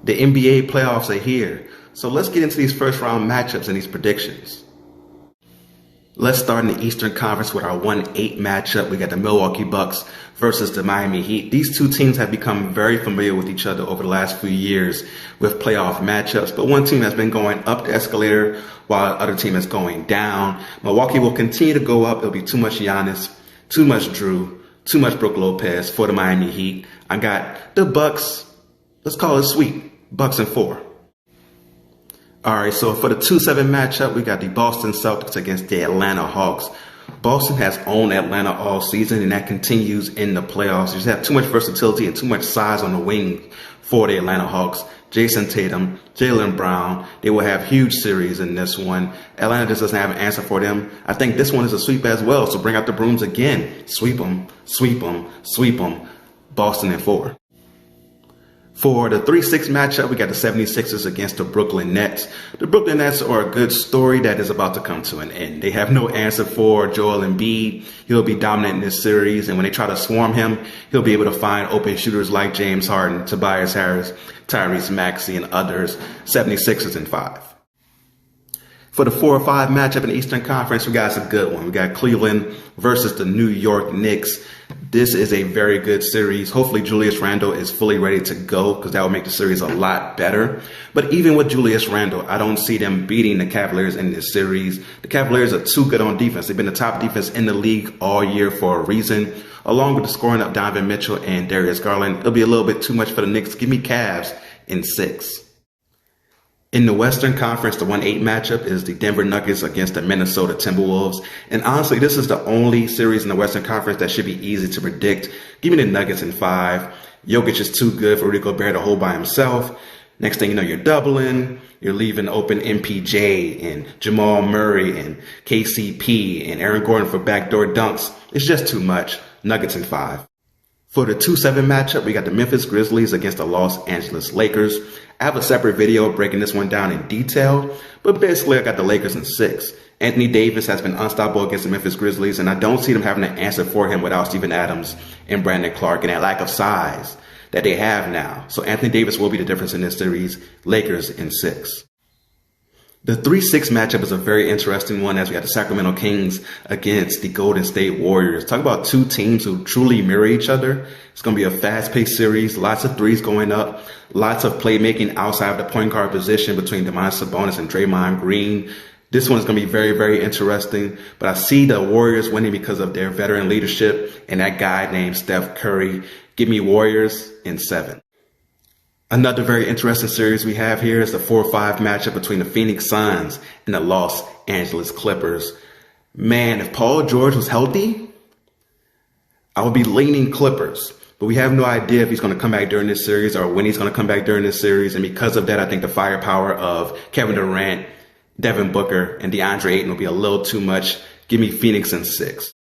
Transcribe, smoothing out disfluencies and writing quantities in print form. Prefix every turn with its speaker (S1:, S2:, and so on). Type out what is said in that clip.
S1: The NBA playoffs are here. So let's get into these first round matchups and these predictions. Let's start in the Eastern Conference with our 1-8 matchup. We got the Milwaukee Bucks versus the Miami Heat. These two teams have become very familiar with each other over the last few years with playoff matchups, but one team has been going up the escalator while the other team is going down. Milwaukee will continue to go up. It'll be too much Giannis, too much Drew, too much Brook Lopez for the Miami Heat. I got the Bucks. Let's call it sweep. Bucks in 4. All right, so for the 2-7 matchup, we got the Boston Celtics against the Atlanta Hawks. Boston has owned Atlanta all season, and that continues in the playoffs. You just have too much versatility and too much size on the wing for the Atlanta Hawks. Jason Tatum, Jaylen Brown, they will have huge series in this one. Atlanta just doesn't have an answer for them. I think this one is a sweep as well, so bring out the brooms again. Sweep them, sweep them, sweep them. Boston in 4. For the 3-6 matchup, we got the 76ers against the Brooklyn Nets. The Brooklyn Nets are a good story that is about to come to an end. They have no answer for Joel Embiid. He'll be dominant in this series, and when they try to swarm him, he'll be able to find open shooters like James Harden, Tobias Harris, Tyrese Maxey, and others. 76ers in 5. For the 4-5 matchup in the Eastern Conference, we got a good one. We got Cleveland versus the New York Knicks. This is a very good series. Hopefully Julius Randle is fully ready to go because that will make the series a lot better. But even with Julius Randle, I don't see them beating the Cavaliers in this series. The Cavaliers are too good on defense. They've been the top defense in the league all year for a reason. Along with the scoring of Donovan Mitchell and Darius Garland, it'll be a little bit too much for the Knicks. Give me Cavs in 6. In the Western Conference, the 1-8 matchup is the Denver Nuggets against the Minnesota Timberwolves. And honestly, this is the only series in the Western Conference that should be easy to predict. Give me the Nuggets in 5. Jokic is too good for Rudy Gobert to hold by himself. Next thing you know, you're doubling. You're leaving open MPJ and Jamal Murray and KCP and Aaron Gordon for backdoor dunks. It's just too much. Nuggets in 5. For the 2-7 matchup, we got the Memphis Grizzlies against the Los Angeles Lakers. I have a separate video breaking this one down in detail, but basically I got the Lakers in 6. Anthony Davis has been unstoppable against the Memphis Grizzlies, and I don't see them having an answer for him without Steven Adams and Brandon Clark and that lack of size that they have now. So Anthony Davis will be the difference in this series. Lakers in 6. The 3-6 matchup is a very interesting one as we got the Sacramento Kings against the Golden State Warriors. Talk about two teams who truly mirror each other. It's going to be a fast-paced series, lots of threes going up, lots of playmaking outside of the point guard position between Domantas Sabonis and Draymond Green. This one is going to be very, very interesting, but I see the Warriors winning because of their veteran leadership and that guy named Steph Curry. Give me Warriors in 7. Another very interesting series we have here is the 4-5 matchup between the Phoenix Suns and the Los Angeles Clippers. Man, if Paul George was healthy, I would be leaning Clippers. But we have no idea if he's going to come back during this series or when he's going to come back during this series. And because of that, I think the firepower of Kevin Durant, Devin Booker, and DeAndre Ayton will be a little too much. Give me Phoenix in 6.